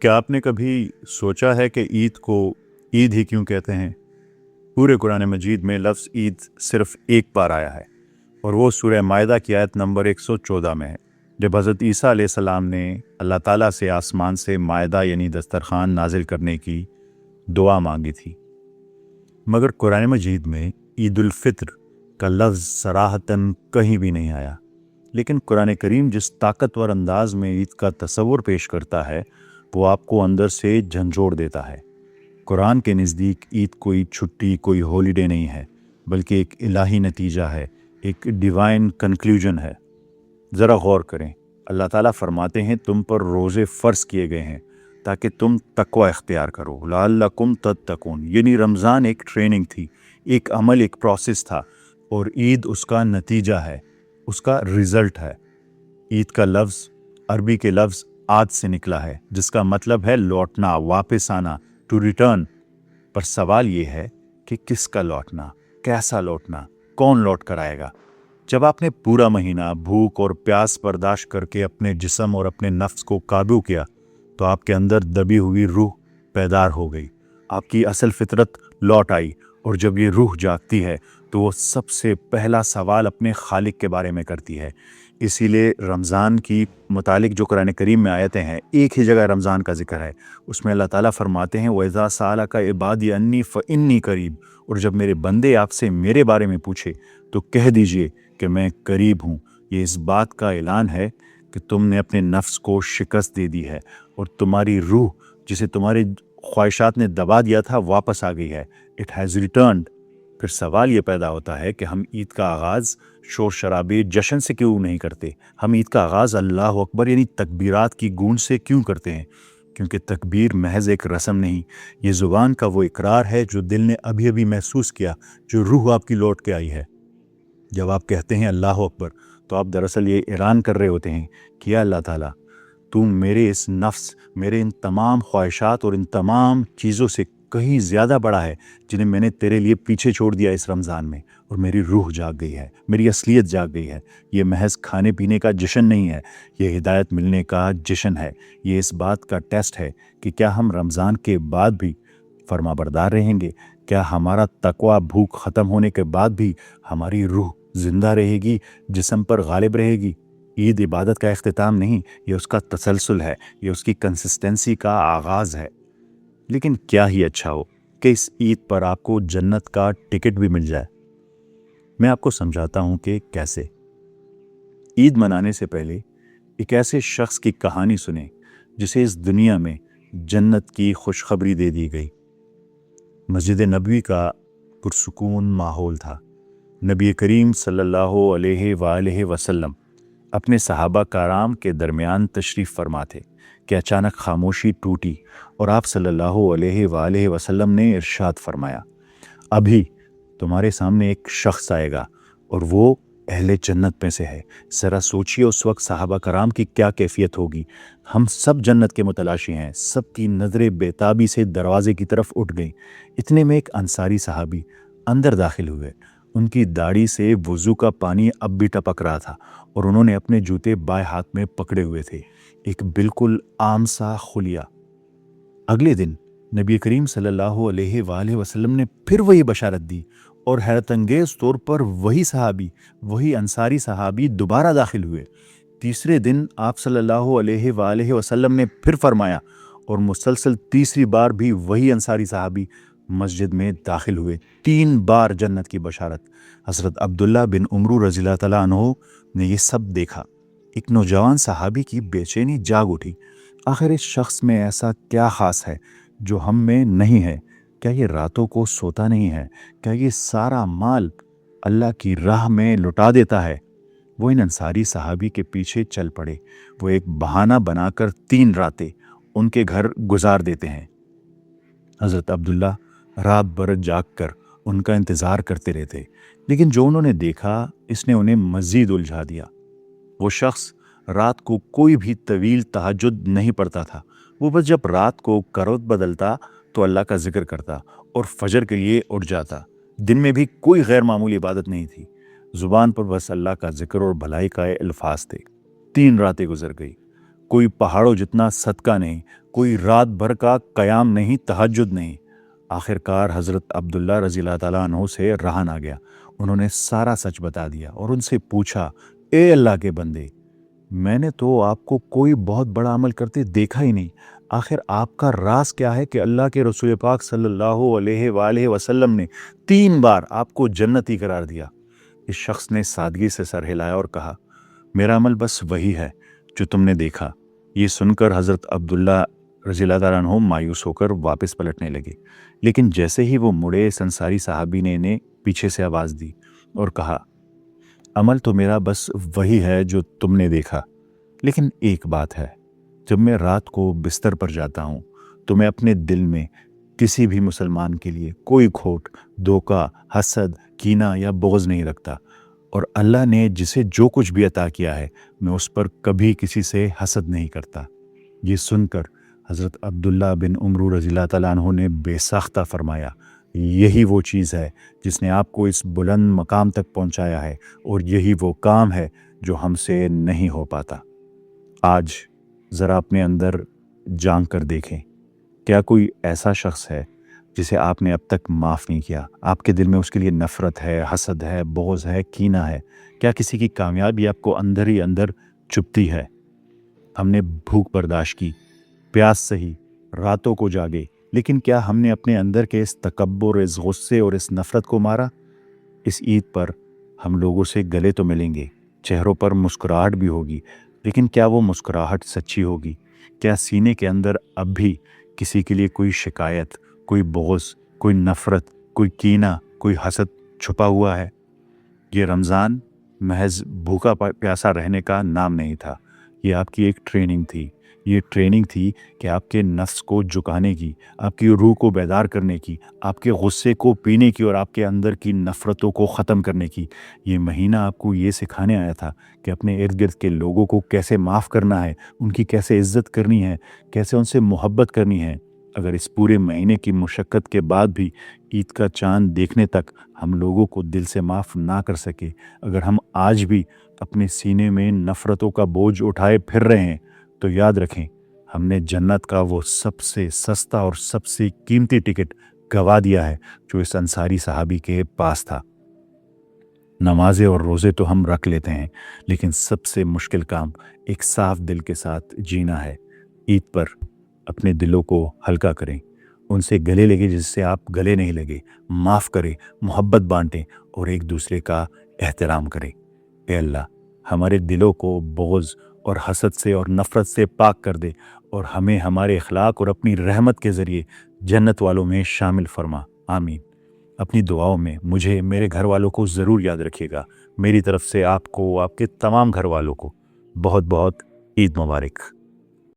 क्या आपने कभी सोचा है कि ईद को ईद ही क्यों कहते हैं? पूरे कुरान मजीद में लफ्ज़ ईद सिर्फ एक बार आया है और वो सूरह माइदा की आयत नंबर 114 में है, जब हज़रत ईसा अलैहिस्सलाम ने अल्लाह ताला से आसमान से माइदा यानी दस्तरखान नाजिल करने की दुआ मांगी थी। मगर कुरान मजीद में ईद उल फित्र का लफ्ज़ सराहतन कहीं भी नहीं आया। लेकिन कुरान करीम जिस ताकतवर अंदाज में ईद का तस्वुर पेश करता है वो आपको अंदर से झंझोड़ देता है। कुरान के नज़दीक ईद कोई छुट्टी, कोई हॉलीडे नहीं है, बल्कि एक इलाही नतीजा है, एक डिवाइन कंक्लूजन है। ज़रा गौर करें, अल्लाह ताला फरमाते हैं तुम पर रोज़े फ़र्ज़ किए गए हैं ताकि तुम तक़वा इख्तियार करो, लअल्लकुम तत्तकून। यानी रमज़ान एक ट्रेनिंग थी, एक अमल, एक प्रोसेस था, और ईद उसका नतीजा है, उसका रिज़ल्ट है। ईद का लफ्ज़ अरबी के लफ्ज़ आद से निकला है, जिसका मतलब है लौटना, वापस आना, टू रिटर्न। पर सवाल ये है कि किसका लौटना, कैसा लौटना, कौन लौट कर आएगा? जब आपने पूरा महीना भूख और प्यास बर्दाश्त करके अपने जिस्म और अपने नफ्स को काबू किया तो आपके अंदर दबी हुई रूह पैदार हो गई, आपकी असल फितरत लौट आई। और जब ये रूह जागती है तो वो सबसे पहला सवाल अपने खालिक के बारे में करती है। इसीलिए रमज़ान की मुतालिक जो कुरान करीम में आयतें हैं, एक ही जगह रमज़ान का जिक्र है, उसमें अल्लाह ताला फरमाते हैं वइज़ा सालका इबादी अन्नी फ़इन्नी करीब। और जब मेरे बंदे आपसे मेरे बारे में पूछे तो कह दीजिए कि मैं करीब हूँ। ये इस बात का ऐलान है कि तुमने अपने नफ्स को शिकस्त दे दी है और तुम्हारी रूह जिसे तुम्हारे ख्वाहिशात ने दबा दिया था वापस आ गई है, इट हैज़ रिटर्न्ड। फिर सवाल ये पैदा होता है कि हम ईद का आगाज़ शोर शराबे जश्न से क्यों नहीं करते? हम ईद का आगाज़ अल्लाह अकबर यानी तकबीरात की गूंज से क्यों करते हैं? क्योंकि तकबीर महज एक रस्म नहीं, ये ज़ुबान का वो इकरार है जो दिल ने अभी अभी महसूस किया, जो रूह आपकी लौट के आई है। जब आप कहते हैं अल्लाह अकबर तो आप दरअसल ये ऐलान कर रहे होते हैं कि या अल्लाह ताला, तू मेरे इस नफ्स, मेरे इन तमाम ख्वाहिशात और इन तमाम चीज़ों से कहीं ज़्यादा बड़ा है जिन्हें मैंने तेरे लिए पीछे छोड़ दिया इस रमज़ान में, और मेरी रूह जाग गई है, मेरी असलियत जाग गई है। ये महज खाने पीने का जश्न नहीं है, ये हिदायत मिलने का जश्न है। ये इस बात का टेस्ट है कि क्या हम रमज़ान के बाद भी फरमाबरदार रहेंगे? क्या हमारा तकवा भूख ख़त्म होने के बाद भी हमारी रूह ज़िंदा रहेगी, जिस्म पर गालिब रहेगी? ईद इबादत का इख्तिताम नहीं, ये उसका तसलसल है, ये उसकी कंसिस्टेंसी का आगाज़ है। लेकिन क्या ही अच्छा हो कि इस ईद पर आपको जन्नत का टिकट भी मिल जाए। मैं आपको समझाता हूँ कि कैसे। ईद मनाने से पहले एक ऐसे शख्स की कहानी सुने जिसे इस दुनिया में जन्नत की खुशखबरी दे दी गई। मस्जिद नबवी का पुरसुकून माहौल था। नबी करीम सल्लल्लाहु अलैहि वसल्लम अपने सहाबा कराम के दरमियान तशरीफ़ फरमा थे कि अचानक खामोशी टूटी और आप सल्लल्लाहु अलैहि वसल्लम ने इरशाद फरमाया, अभी तुम्हारे सामने एक शख्स आएगा और वो अहले जन्नत में से है। ज़रा सोचिए उस वक्त सहाबा कराम की क्या कैफियत होगी। हम सब जन्नत के मुतलाशी हैं, सबकी नज़रें बेताबी से दरवाज़े की तरफ उठ गईं। इतने में एक अंसारी सहाबी अंदर दाखिल हुए। उनकी दाढ़ी से वज़ू का पानी अब भी टपक रहा था और उन्होंने अपने जूते बाएं हाथ में पकड़े हुए थे, एक बिल्कुल आम सा खुलिया। अगले दिन नबी करीम सल्लल्लाहु अलैहि वसल्लम ने फिर वही बशारत दी और हैरत अंगेज़ तौर पर वही सहाबी, वही अंसारी सहाबी दोबारा दाखिल हुए। तीसरे दिन आप सल्लल्लाहु अलैहि वसल्लम ने फिर फरमाया और मुसलसल तीसरी बार भी वही अंसारी सहाबी मस्जिद में दाखिल हुए। 3 बार जन्नत की बशारत। हज़रत अब्दुल्ला बिन उमरू रज़ियल्लाहु तआला अन्हु ने ये सब देखा। एक नौजवान सहाबी की बेचैनी जाग उठी। आखिर इस शख्स में ऐसा क्या ख़ास है जो हम में नहीं है? क्या ये रातों को सोता नहीं है? क्या ये सारा माल अल्लाह की राह में लुटा देता है? वो इन अंसारी सहाबी के पीछे चल पड़े। वो एक बहाना बनाकर 3 रातें उनके घर गुजार देते हैं। हज़रत अब्दुल्ला रात भर जाग कर उनका इंतज़ार करते रहते, लेकिन जो उन्होंने देखा इसने उन्हें मज़ीद उलझा दिया। वो शख्स रात को कोई भी तवील तहज्जुद नहीं पढ़ता था। वो बस जब रात को करवत बदलता तो अल्लाह का जिक्र करता और फजर के लिए उठ जाता। दिन में भी कोई गैर मामूली इबादत नहीं थी, ज़ुबान पर बस अल्लाह का जिक्र और भलाई का अल्फाज थे। 3 रातें गुजर गई। कोई पहाड़ों जितना सदका नहीं, کوئی رات بھر کا قیام نہیں، تہجد نہیں۔ آخر کار حضرت عبداللہ رضی اللہ تعالیٰ عنہ سے رہا نہ گیا۔ انہوں نے سارا سچ بتا دیا اور ان سے پوچھا، اے اللہ کے بندے، میں نے تو آپ کو کوئی بہت بڑا عمل کرتے دیکھا ہی نہیں، آخر آپ کا راز کیا ہے کہ اللہ کے رسول پاک صلی اللہ علیہ وآلہ وسلم نے 3 بار آپ کو جنتی قرار دیا؟ اس شخص نے سادگی سے سر ہلایا اور کہا، میرا عمل بس وہی ہے جو تم نے دیکھا۔ یہ سن کر حضرت عبداللہ رضی اللہ تعالیٰ عنہ مایوس ہو کر واپس پلٹنے لگے، لیکن جیسے ہی وہ مڑے، اس انصاری صحابی نے انہیں پیچھے سے آواز دی اور کہا، عمل تو میرا بس وہی ہے جو تم نے دیکھا، لیکن ایک بات ہے، جب میں رات کو بستر پر جاتا ہوں تو میں اپنے دل میں کسی بھی مسلمان کے لیے کوئی کھوٹ، دھوکہ، حسد، کینہ یا بغض نہیں رکھتا، اور اللہ نے جسے جو کچھ بھی عطا کیا ہے میں اس پر کبھی کسی سے حسد نہیں کرتا۔ یہ سن کر حضرت عبداللہ بن عمرو رضی اللہ تعالیٰ عنہ نے بے ساختہ فرمایا، یہی وہ چیز ہے جس نے آپ کو اس بلند مقام تک پہنچایا ہے، اور یہی وہ کام ہے جو ہم سے نہیں ہو پاتا۔ آج ذرا اپنے اندر جھانک کر دیکھیں، کیا کوئی ایسا شخص ہے جسے آپ نے اب تک معاف نہیں کیا؟ آپ کے دل میں اس کے لیے نفرت ہے، حسد ہے، بغض ہے، کینہ ہے؟ کیا کسی کی کامیابی آپ کو اندر ہی اندر چبھتی ہے؟ ہم نے بھوک برداشت کی، پیاس سہی، راتوں کو جاگے، لیکن کیا ہم نے اپنے اندر کے اس تکبر، اس غصے اور اس نفرت کو مارا؟ اس عید پر ہم لوگوں سے گلے تو ملیں گے، چہروں پر مسکراہٹ بھی ہوگی، لیکن کیا وہ مسکراہٹ سچی ہوگی؟ کیا سینے کے اندر اب بھی کسی کے لیے کوئی شکایت، کوئی بغض، کوئی نفرت، کوئی کینہ، کوئی حسد چھپا ہوا ہے؟ یہ رمضان محض بھوکا پیاسا رہنے کا نام نہیں تھا، یہ آپ کی ایک ٹریننگ تھی۔ یہ ٹریننگ تھی کہ آپ کے نفس کو جھکانے کی، آپ کی روح کو بیدار کرنے کی، آپ کے غصے کو پینے کی اور آپ کے اندر کی نفرتوں کو ختم کرنے کی۔ یہ مہینہ آپ کو یہ سکھانے آیا تھا کہ اپنے ارد گرد کے لوگوں کو کیسے معاف کرنا ہے، ان کی کیسے عزت کرنی ہے، کیسے ان سے محبت کرنی ہے۔ اگر اس پورے مہینے کی مشقت کے بعد بھی عید کا چاند دیکھنے تک ہم لوگوں کو دل سے معاف نہ کر سکے، اگر ہم آج بھی اپنے سینے میں نفرتوں کا بوجھ اٹھائے پھر رہے ہیں، تو یاد رکھیں، ہم نے جنت کا وہ سب سے سستا اور سب سے قیمتی ٹکٹ گوا دیا ہے جو اس انصاری صحابی کے پاس تھا۔ نمازیں اور روزے تو ہم رکھ لیتے ہیں، لیکن سب سے مشکل کام ایک صاف دل کے ساتھ جینا ہے۔ عید پر اپنے دلوں کو ہلکا کریں، ان سے گلے لگے جس سے آپ گلے نہیں لگے، معاف کریں، محبت بانٹیں اور ایک دوسرے کا احترام کریں۔ اے اللہ، ہمارے دلوں کو بغض اور حسد سے اور نفرت سے پاک کر دے، اور ہمیں ہمارے اخلاق اور اپنی رحمت کے ذریعے جنت والوں میں شامل فرما۔ آمین۔ اپنی دعاؤں میں مجھے، میرے گھر والوں کو ضرور یاد رکھیے گا۔ میری طرف سے آپ کو، آپ کے تمام گھر والوں کو بہت بہت عید مبارک۔